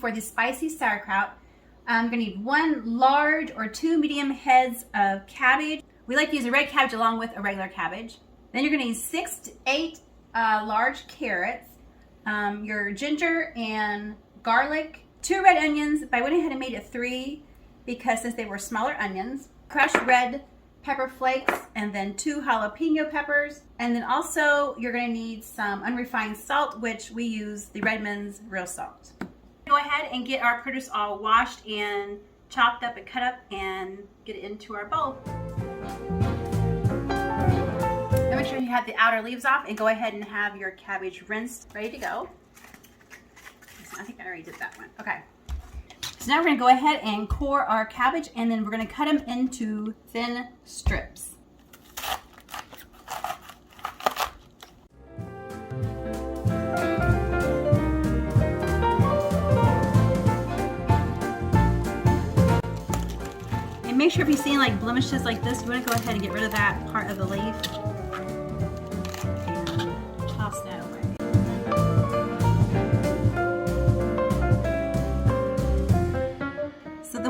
for the spicy sauerkraut, I'm going to need 1 large or 2 medium heads of cabbage. We like to use a red cabbage along with a regular cabbage. Then you're going to need 6 to 8 large carrots, your ginger and garlic, 2 red onions, but I went ahead and made it 3 because since they were smaller onions, crushed red pepper flakes, and then 2 jalapeno peppers. And then also you're going to need some unrefined salt, which we use the Redmond's real salt. Go ahead and get our produce all washed and chopped up and cut up and get it into our bowl. Now make sure you have the outer leaves off and go ahead and have your cabbage rinsed, ready to go. I think I already did that one. Okay. So now we're going to go ahead and core our cabbage, and then we're going to cut them into thin strips. And make sure if you're seeing like blemishes like this, you want to go ahead and get rid of that part of the leaf and toss that away.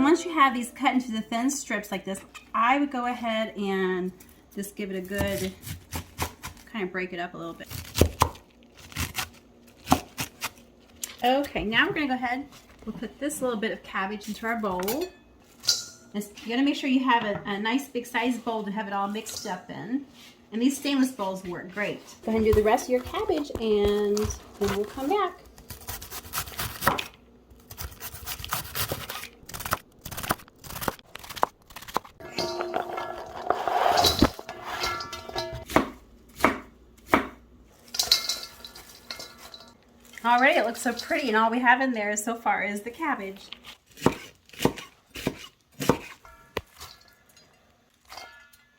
Once you have these cut into the thin strips like this, I would go ahead and just give it a good, kind of break it up a little bit. Okay, now we're going to go ahead, we'll put this little bit of cabbage into our bowl. You got to make sure you have a nice big size bowl to have it all mixed up in. And these stainless bowls work great. Go ahead and do the rest of your cabbage and then we'll come back. Alright, it looks so pretty, and all we have in there so far is the cabbage.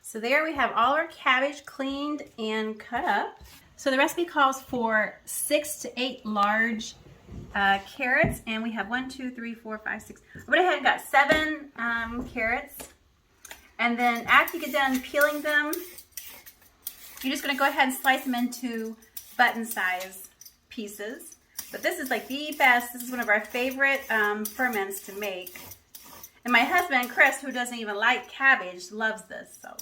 So there we have all our cabbage cleaned and cut up. So the recipe calls for 6 to 8 large carrots, and we have 1, 2, 3, 4, 5, 6. I went ahead and got 7 carrots. And then after you get done peeling them, you're just going to go ahead and slice them into button size pieces. But this is like the best. This is one of our favorite ferments to make. And my husband, Chris, who doesn't even like cabbage, loves this. So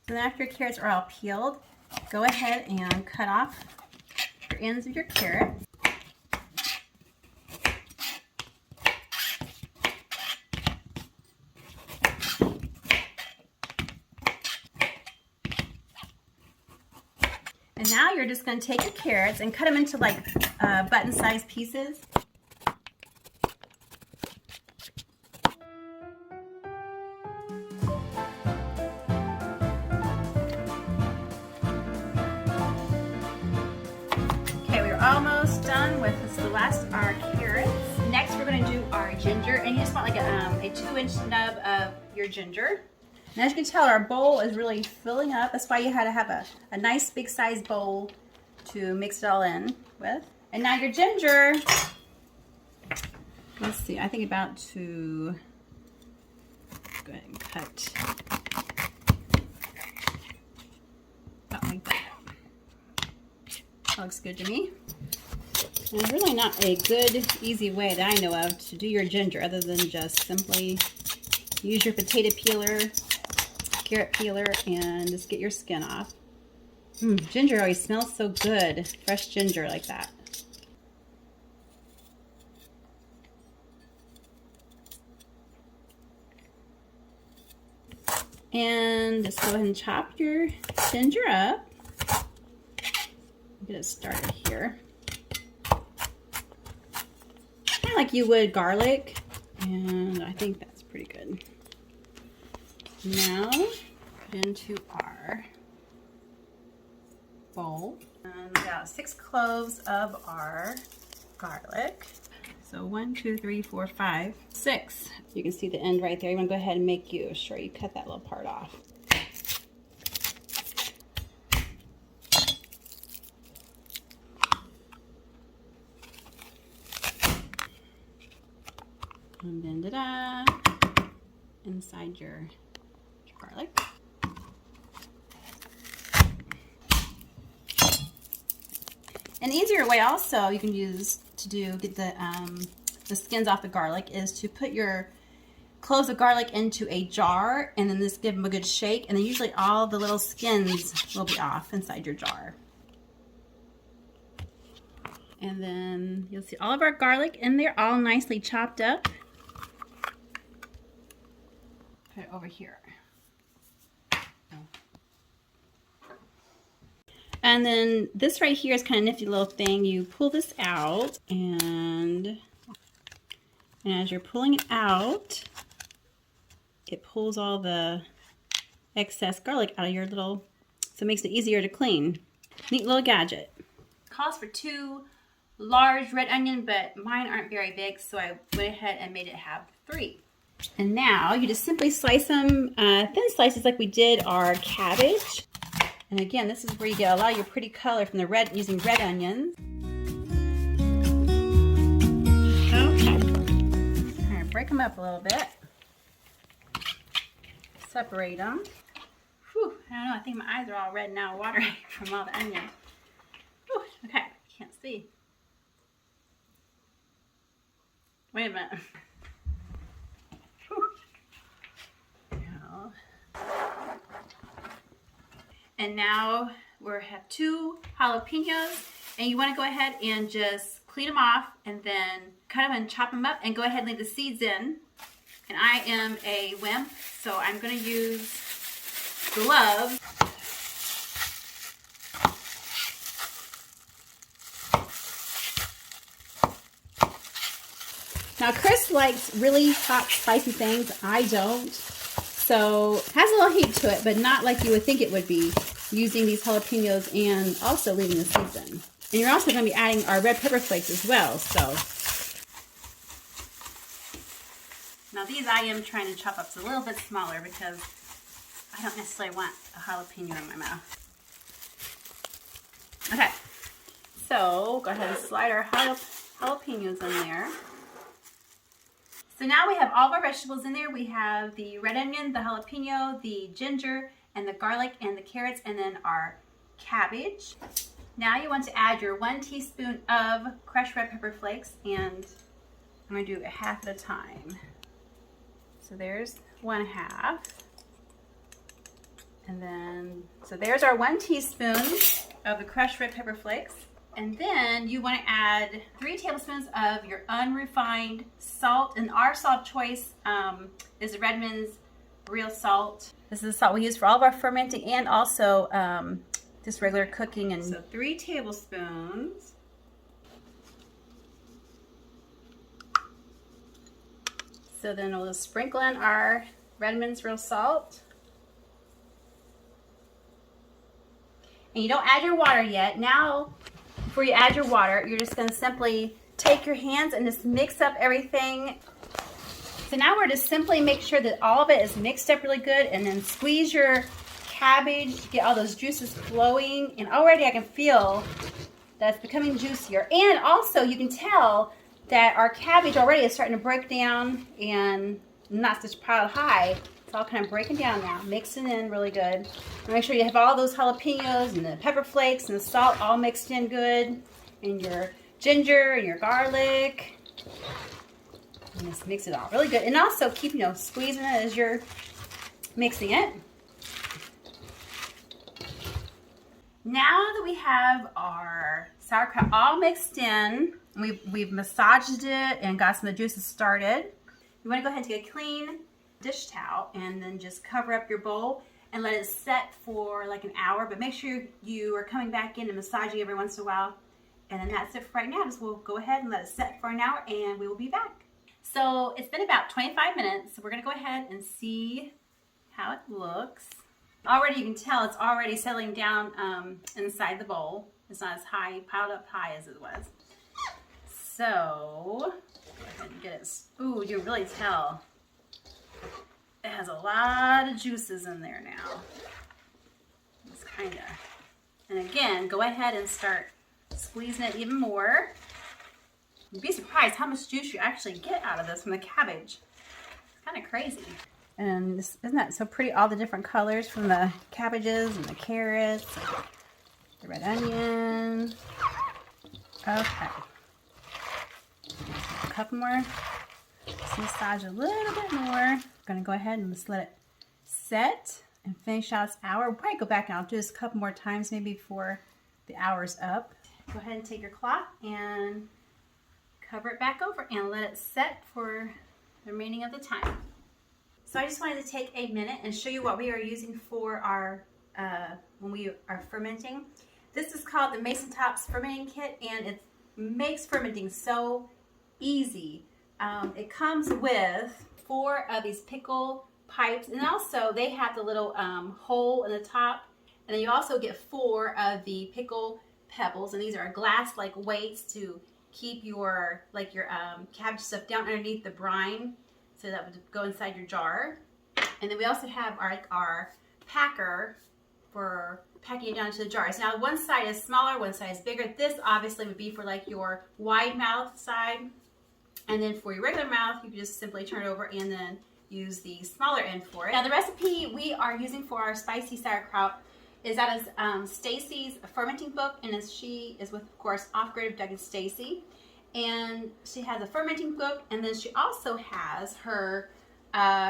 then after your carrots are all peeled, go ahead and cut off your ends of your carrot. And now you're just going to take your carrots and cut them into like button-sized pieces. Okay, we're almost done with this. The last our carrots. Next, we're going to do our ginger, and you just want like a 2-inch nub of your ginger. And as you can tell, our bowl is really filling up. That's why you had to have a nice big size bowl to mix it all in with. And now your ginger, let's see, I think about to go ahead and cut about like that. That looks good to me. And there's really not a good, easy way that I know of to do your ginger other than just simply use your potato peeler, carrot peeler, and just get your skin off. Ginger always smells so good. Fresh ginger like that. And just go ahead and chop your ginger up. Get it started here. Kind of like you would garlic, and I think that's pretty good. Now, put into our bowl. And we got 6 cloves of our garlic. So 1, 2, 3, 4, 5, 6. You can see the end right there. You want to go ahead and make sure you cut that little part off. And then inside your garlic. An easier way also you can use to get the skins off the garlic is to put your cloves of garlic into a jar and then just give them a good shake, and then usually all the little skins will be off inside your jar. And then you'll see all of our garlic in there, all nicely chopped up. Put it over here. And then this right here is kind of nifty little thing. You pull this out, and as you're pulling it out, it pulls all the excess garlic out of your little, so it makes it easier to clean. Neat little gadget. Calls for 2 large red onion, but mine aren't very big, so I went ahead and made it have 3. And now you just simply slice them thin slices like we did our cabbage. And again, this is where you get a lot of your pretty color from the red, using red onions. Okay. Kind of break them up a little bit. Separate them. Whew, I don't know, I think my eyes are all red now, watering from all the onion. Whew, okay, can't see. Wait a minute. Whew. No. And now we have 2 jalapenos, and you want to go ahead and just clean them off and then cut them and chop them up and go ahead and leave the seeds in. And I am a wimp, so I'm going to use gloves. Now Chris likes really hot, spicy things. I don't. So it has a little heat to it, but not like you would think it would be, using these jalapenos and also leaving the seeds in. And you're also going to be adding our red pepper flakes as well. So now these I am trying to chop up a little bit smaller because I don't necessarily want a jalapeno in my mouth. Okay, so go ahead and slide our jalapenos in there. So now we have all of our vegetables in there. We have the red onion, the jalapeno, the ginger, and the garlic, and the carrots, and then our cabbage. Now you want to add your 1 teaspoon of crushed red pepper flakes, and I'm going to do a half at a time. So there's 1/2. And then, so there's our 1 teaspoon of the crushed red pepper flakes. And then you want to add 3 tablespoons of your unrefined salt. And our salt choice is the Redmond's real salt. This is the salt we use for all of our fermenting and also just regular cooking. And so 3 tablespoons. So then we'll just sprinkle in our Redmond's real salt. And you don't add your water yet. Now, before you add your water, you're just going to simply take your hands and just mix up everything. So now we're just simply make sure that all of it is mixed up really good, and then squeeze your cabbage to get all those juices flowing. And already I can feel that it's becoming juicier. And also you can tell that our cabbage already is starting to break down and not such piled high. It's all kind of breaking down now, mixing in really good. And make sure you have all those jalapenos and the pepper flakes and the salt all mixed in good, and your ginger and your garlic. And just mix it all really good. And also keep, squeezing it as you're mixing it. Now that we have our sauerkraut all mixed in, we've massaged it and got some of the juices started, you want to go ahead and take a clean dish towel and then just cover up your bowl and let it set for like an hour. But make sure you are coming back in and massaging every once in a while. And then that's it for right now. Just we'll go ahead and let it set for an hour, and we will be back. So it's been about 25 minutes. So we're going to go ahead and see how it looks. Already you can tell it's already settling down inside the bowl. It's not as high, piled up high as it was. So go ahead and get it. Ooh, you can really tell. It has a lot of juices in there now. It's kind of. And again, go ahead and start squeezing it even more. You'd be surprised how much juice you actually get out of this from the cabbage. It's kind of crazy. And isn't that so pretty? All the different colors from the cabbages and the carrots, the red onion. Okay. A couple more. Let's massage a little bit more. I'm gonna go ahead and just let it set and finish out this hour. We'll probably go back and I'll do this a couple more times maybe before the hour's up. Go ahead and take your cloth and cover it back over and let it set for the remaining of the time. So I just wanted to take a minute and show you what we are using for our when we are fermenting. This is called the Masontops Fermenting Kit, and it makes fermenting so easy. It comes with 4 of these pickle pipes, and also they have the little hole in the top, and then you also get 4 of the pickle pebbles, and these are glass-like weights to keep your cabbage stuff down underneath the brine, so that would go inside your jar. And then we also have our packer for packing it down into the jars. Now one side is smaller, one side is bigger. This obviously would be for like your wide mouth side, and then for your regular mouth you can just simply turn it over and then use the smaller end for it. Now the recipe we are using for our spicy sauerkraut is out of Stacy's Fermenting book, and she is with, of course, off-grid of Doug and Stacy. And she has a fermenting book, and then she also has her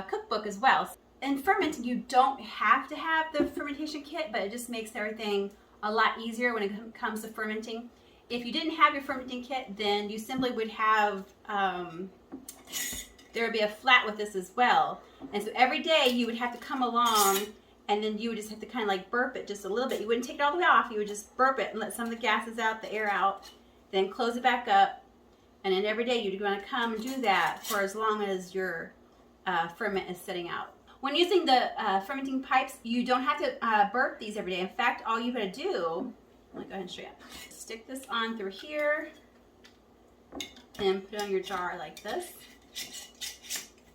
cookbook as well. In fermenting, you don't have to have the fermentation kit, but it just makes everything a lot easier when it comes to fermenting. If you didn't have your fermenting kit, then you simply would have, there would be a flat with this as well. And so every day you would have to come along, and then you would just have to kind of like burp it just a little bit. You wouldn't take it all the way off. You would just burp it and let some of the gases out, the air out, then close it back up. And then every day you're going to come and do that for as long as your ferment is sitting out. When using the fermenting pipes, you don't have to burp these every day. In fact, all you got to do, let me go ahead and show you. Stick this on through here and put it on your jar like this.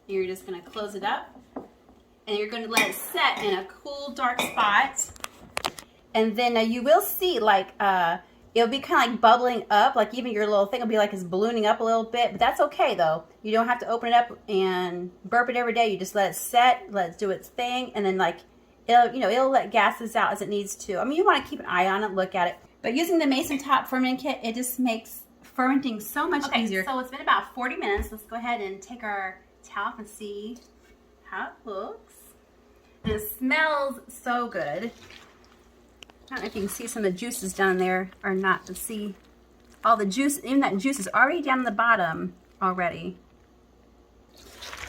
You're just going to close it up. And you're going to let it set in a cool, dark spot. And then you will see, like, it'll be kind of like bubbling up. Like, even your little thing will be like it's ballooning up a little bit. But that's okay, though. You don't have to open it up and burp it every day. You just let it set, let it do its thing. And then, like, it'll let gases out as it needs to. I mean, you want to keep an eye on it, look at it. But using the Masontop fermenting kit, it just makes fermenting so much easier. So it's been about 40 minutes. Let's go ahead and take our towel and see how it looks. And it smells so good. I don't know if you can see some of the juices down there or not. To see all the juice, even that juice is already down the bottom already.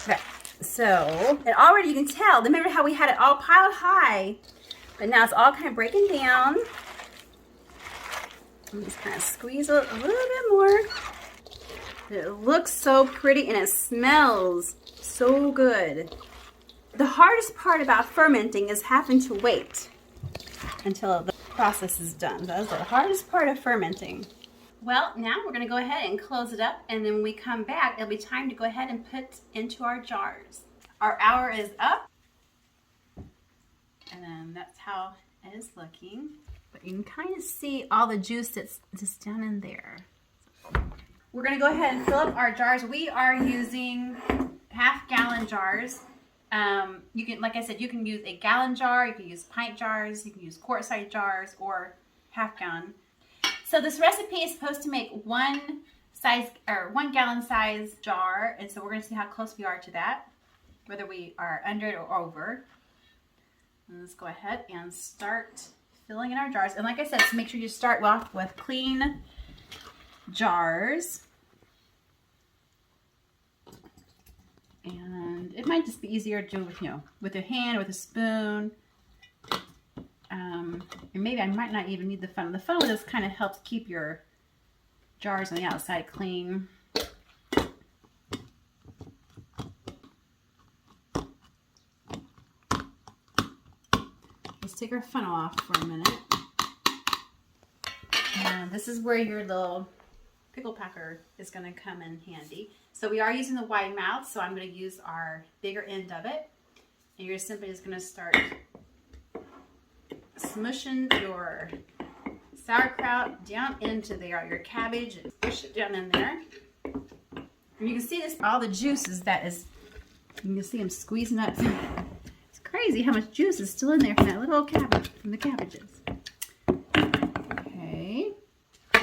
Okay, so, and already you can tell, remember how we had it all piled high, but now it's all kind of breaking down. Let me just kind of squeeze it a little bit more. It looks so pretty and it smells so good. The hardest part about fermenting is having to wait until the process is done. That's the hardest part of fermenting. Well, now we're going to go ahead and close it up, and then when we come back, it'll be time to go ahead and put into our jars. Our hour is up, and then that's how it is looking. But you can kind of see all the juice that's just down in there. We're going to go ahead and fill up our jars. We are using half-gallon jars. You can, like I said, you can use a gallon jar, you can use pint jars, you can use quart-sized jars, or half-gallon. So this recipe is supposed to make 1 gallon size jar, and so we're going to see how close we are to that, whether we are under it or over. And let's go ahead and start filling in our jars. And like I said, so make sure you start off with clean jars. And it might just be easier to do with, with a hand, with a spoon. And maybe I might not even need the funnel. The funnel just kind of helps keep your jars on the outside clean. Let's take our funnel off for a minute. And this is where your little pickle packer is going to come in handy. So we are using the wide mouth, so I'm going to use our bigger end of it. And you're simply just going to start smushing your sauerkraut down into there, your cabbage, and push it down in there. And you can see this, all the juices that is, you can see them squeezing up. It's crazy how much juice is still in there from that little cabbage, from the cabbages. Okay.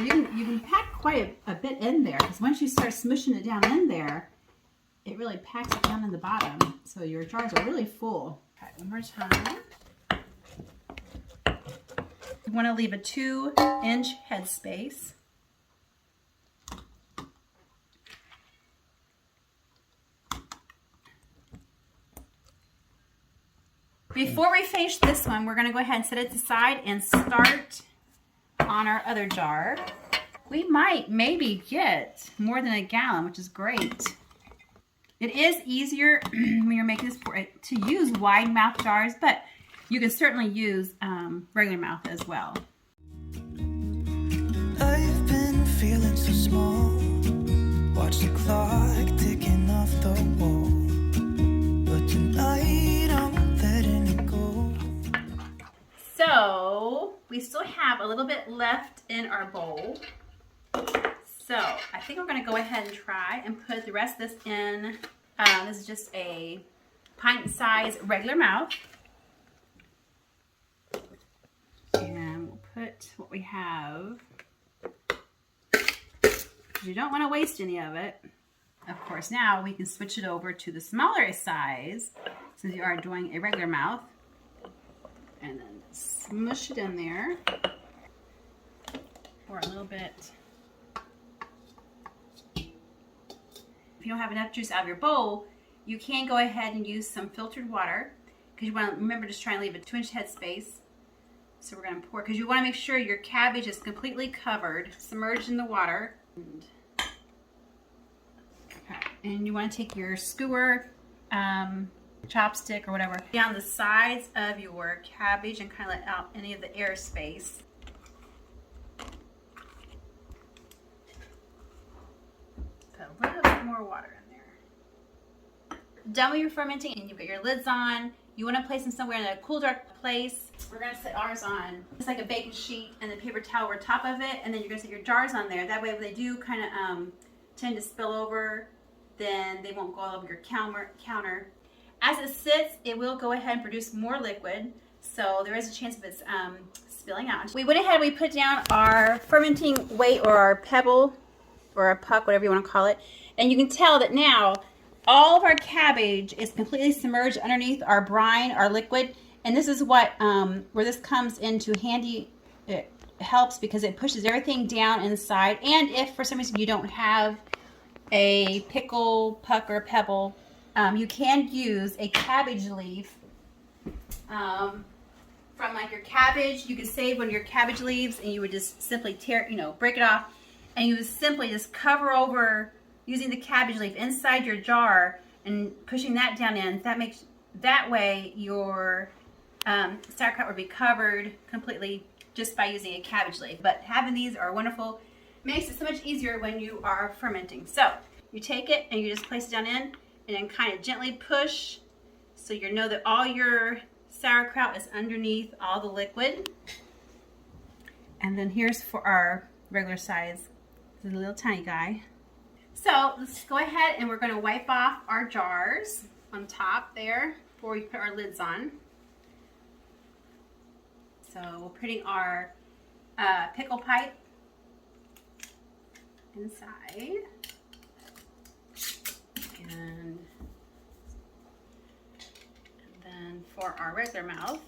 You you can pack quite a bit in there, because once you start smushing it down in there, it really packs it down in the bottom. So your jars are really full. Okay, one more time. You want to leave a 2-inch headspace. Before we finish this one, we're going to go ahead and set it aside and start on our other jar. We might maybe get more than a gallon, which is great. It is easier when you're making this to use wide mouth jars, but you can certainly use regular mouth as well. I've been feeling so small. Watch the clock ticking off the wall. But tonight I'm letting it go. So we still have a little bit left in our bowl. So I think we're going to go ahead and try and put the rest of this in. This is just a pint-sized regular mouth. And we'll put what we have. You don't want to waste any of it. Of course, now we can switch it over to the smaller size since you are doing a regular mouth. And then smush it in there. Pour a little bit. If you don't have enough juice out of your bowl, you can go ahead and use some filtered water, because you want to remember, just try and leave a 2-inch headspace. So we're going to pour, because you want to make sure your cabbage is completely covered, submerged in the water. And you want to take your skewer, chopstick or whatever, down the sides of your cabbage and kind of let out any of the air space. Put a little bit more water in there. Done with your fermenting and you've got your lids on. You want to place them somewhere in a cool, dark place. We're going to set ours on just like a baking sheet and the paper towel over top of it, and then you're going to set your jars on there. That way when they do kind of tend to spill over, then they won't go all over your counter. As it sits, it will go ahead and produce more liquid, so there is a chance of it spilling out. We went ahead and we put down our fermenting weight, or our pebble, or a puck, whatever you want to call it, and you can tell that now all of our cabbage is completely submerged underneath our brine, our liquid, and this is what where this comes into handy. It helps because it pushes everything down inside, and if for some reason you don't have a pickle, puck, or pebble, you can use a cabbage leaf from like your cabbage. You could save one of your cabbage leaves, and you would just simply break it off, and you would simply just cover over using the cabbage leaf inside your jar and pushing that down in. That way your sauerkraut would be covered completely just by using a cabbage leaf. But having these are wonderful. Makes it so much easier when you are fermenting. So you take it and you just place it down in, and then kind of gently push so you know that all your sauerkraut is underneath all the liquid. And then here's for our regular size. This is a little tiny guy. So let's go ahead and we're going to wipe off our jars on top there before we put our lids on. So we're putting our pickle pipe inside, and then for our regular mouth.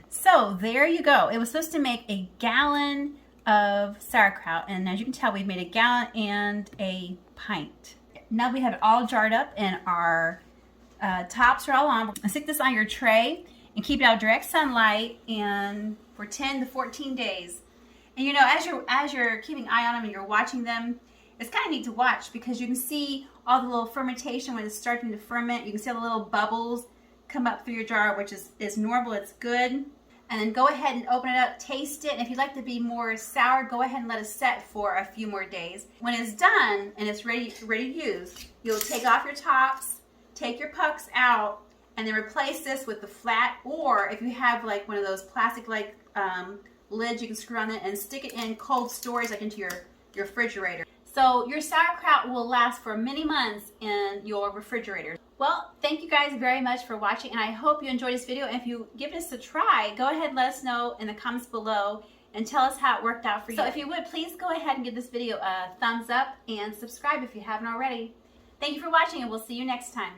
So there you go. It was supposed to make a gallon of sauerkraut, and as you can tell, we've made a gallon and a pint. Now we have it all jarred up and our tops are all on. Stick this on your tray and keep it out of direct sunlight and for 10 to 14 days. And as you're keeping an eye on them and you're watching them, it's kind of neat to watch because you can see all the little fermentation when it's starting to ferment. You can see all the little bubbles come up through your jar, which is normal, it's good. And then go ahead and open it up, taste it, and if you'd like to be more sour, go ahead and let it set for a few more days. When it's done and it's ready to use, you'll take off your tops, take your pucks out, and then replace this with the flat, or if you have like one of those plastic like lids, you can screw on it and stick it in cold storage, like into your refrigerator. So your sauerkraut will last for many months in your refrigerator. Well, thank you guys very much for watching, and I hope you enjoyed this video. And if you give this a try, go ahead and let us know in the comments below and tell us how it worked out for you. So if you would, please go ahead and give this video a thumbs up and subscribe if you haven't already. Thank you for watching, and we'll see you next time.